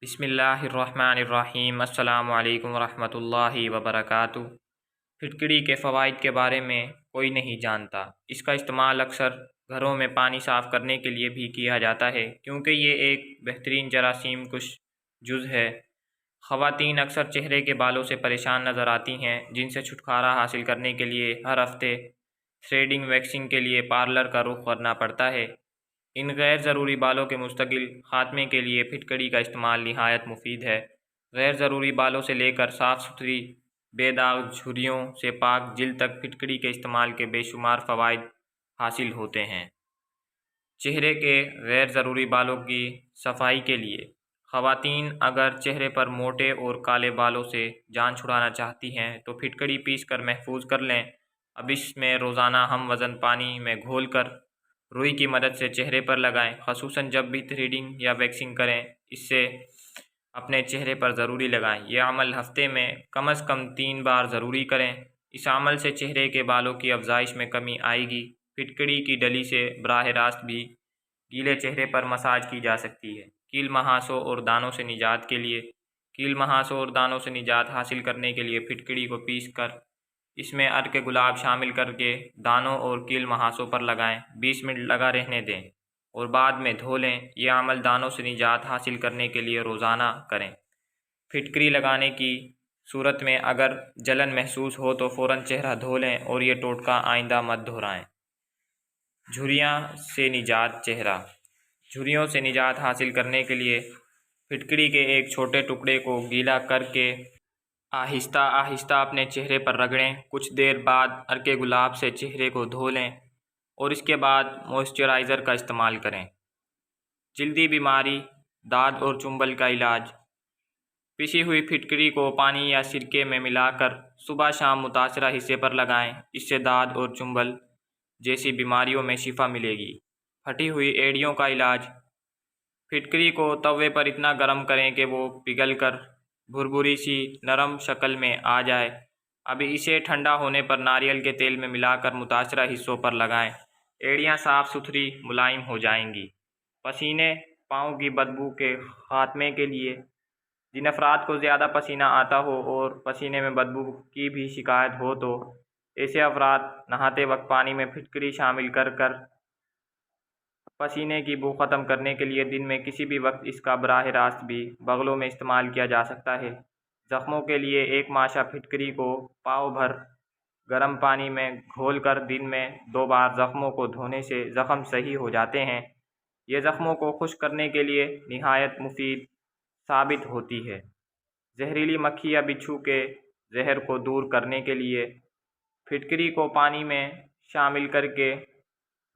بسم اللہ الرحمن الرحیم۔ السلام علیکم ورحمۃ اللہ وبرکاتہ۔ پھٹکڑی کے فوائد کے بارے میں کوئی نہیں جانتا۔ اس کا استعمال اکثر گھروں میں پانی صاف کرنے کے لیے بھی کیا جاتا ہے کیونکہ یہ ایک بہترین جراثیم کش جز ہے۔ خواتین اکثر چہرے کے بالوں سے پریشان نظر آتی ہیں جن سے چھٹکارا حاصل کرنے کے لیے ہر ہفتے تھریڈنگ ویکسنگ کے لیے پارلر کا رخ کرنا پڑتا ہے۔ ان غیر ضروری بالوں کے مستقل خاتمے کے لیے پھٹکڑی کا استعمال نہایت مفید ہے۔ غیر ضروری بالوں سے لے کر صاف ستھری بے داغ جھریوں سے پاک جلد تک پھٹکڑی کے استعمال کے بے شمار فوائد حاصل ہوتے ہیں۔ چہرے کے غیر ضروری بالوں کی صفائی کے لیے خواتین اگر چہرے پر موٹے اور کالے بالوں سے جان چھڑانا چاہتی ہیں تو پھٹکڑی پیس کر محفوظ کر لیں۔ اب اس میں روزانہ ہم وزن پانی میں گھول کر روئی کی مدد سے چہرے پر لگائیں، خصوصاً جب بھی تھریڈنگ یا ویکسنگ کریں۔ اس سے اپنے چہرے پر ضروری لگائیں۔ یہ عمل ہفتے میں کم از کم 3 بار ضروری کریں۔ اس عمل سے چہرے کے بالوں کی افزائش میں کمی آئے گی۔ پھٹکڑی کی ڈلی سے براہ راست بھی گیلے چہرے پر مساج کی جا سکتی ہے۔ کیل مہاسوں اور دانوں سے نجات کے لیے کیل مہاسوں اور دانوں سے نجات حاصل کرنے کے لیے پھٹکڑی کو پیس کر اس میں عرق گلاب شامل کر کے دانوں اور کیل مہاسوں پر لگائیں۔ 20 منٹ لگا رہنے دیں اور بعد میں دھو لیں۔ یہ عمل دانوں سے نجات حاصل کرنے کے لیے روزانہ کریں۔ پھٹکڑی لگانے کی صورت میں اگر جلن محسوس ہو تو فوراً چہرہ دھو لیں اور یہ ٹوٹکا آئندہ مت دہرائیں۔ جھریاں سے نجات جھریوں سے نجات حاصل کرنے کے لیے پھٹکڑی کے ایک چھوٹے ٹکڑے کو گیلا کر کے آہستہ آہستہ اپنے چہرے پر رگڑیں۔ کچھ دیر بعد عرق گلاب سے چہرے کو دھو لیں اور اس کے بعد موئسچرائزر کا استعمال کریں۔ جلدی بیماری داد اور چنبل کا علاج پسی ہوئی پھٹکڑی کو پانی یا سرکے میں ملا کر صبح شام متاثرہ حصے پر لگائیں۔ اس سے داد اور چنبل جیسی بیماریوں میں شفا ملے گی۔ پھٹی ہوئی ایڑیوں کا علاج پھٹکڑی کو توے پر اتنا گرم کریں کہ وہ پگھل کر بھربھری سی نرم شکل میں آ جائے۔ اب اسے ٹھنڈا ہونے پر ناریل کے تیل میں ملا کر متاثرہ حصوں پر لگائیں۔ ایڑیاں صاف ستھری ملائم ہو جائیں گی۔ پسینے پاؤں کی بدبو کے خاتمے کے لیے جن افراد کو زیادہ پسینہ آتا ہو اور پسینے میں بدبو کی بھی شکایت ہو تو ایسے افراد نہاتے وقت پانی میں پھٹکڑی شامل کر پسینے کی بو ختم کرنے کے لیے دن میں کسی بھی وقت اس کا براہ راست بھی بغلوں میں استعمال کیا جا سکتا ہے۔ زخموں کے لیے 1 ماشا پھٹکڑی کو پاؤ بھر گرم پانی میں گھول کر دن میں 2 بار زخموں کو دھونے سے زخم صحیح ہو جاتے ہیں۔ یہ زخموں کو خشک کرنے کے لیے نہایت مفید ثابت ہوتی ہے۔ زہریلی مکھی یا بچھو کے زہر کو دور کرنے کے لیے پھٹکڑی کو پانی میں شامل کر کے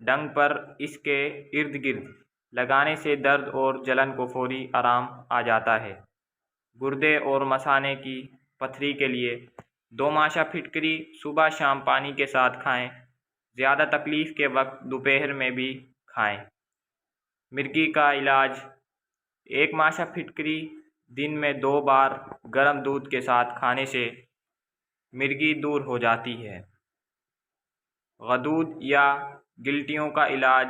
ڈنگ پر اس کے ارد گرد لگانے سے درد اور جلن کو فوری آرام آ جاتا ہے۔ گردے اور مثانے کی پتھری کے لیے 2 ماشا پھٹکڑی صبح شام پانی کے ساتھ کھائیں۔ زیادہ تکلیف کے وقت دوپہر میں بھی کھائیں۔ مرگی کا علاج 1 ماشا پھٹکڑی دن میں 2 بار گرم دودھ کے ساتھ کھانے سے مرگی دور ہو جاتی ہے۔ غدود یا گلٹیوں کا علاج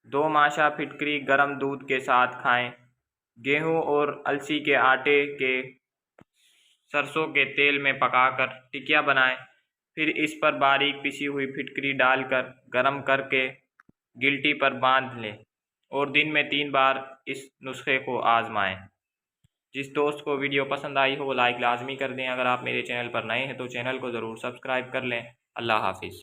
2 ماشا پھٹکڑی گرم دودھ کے ساتھ کھائیں۔ گیہوں اور السی کے آٹے کے سرسوں کے تیل میں پکا کر ٹکیا بنائیں، پھر اس پر باریک پسی ہوئی پھٹکڑی ڈال کر گرم کر کے گلٹی پر باندھ لیں اور دن میں 3 بار اس نسخے کو آزمائیں۔ جس دوست کو ویڈیو پسند آئی ہو وہ لائک لازمی کر دیں۔ اگر آپ میرے چینل پر نئے ہیں تو چینل کو ضرور سبسکرائب کر لیں۔ اللہ حافظ۔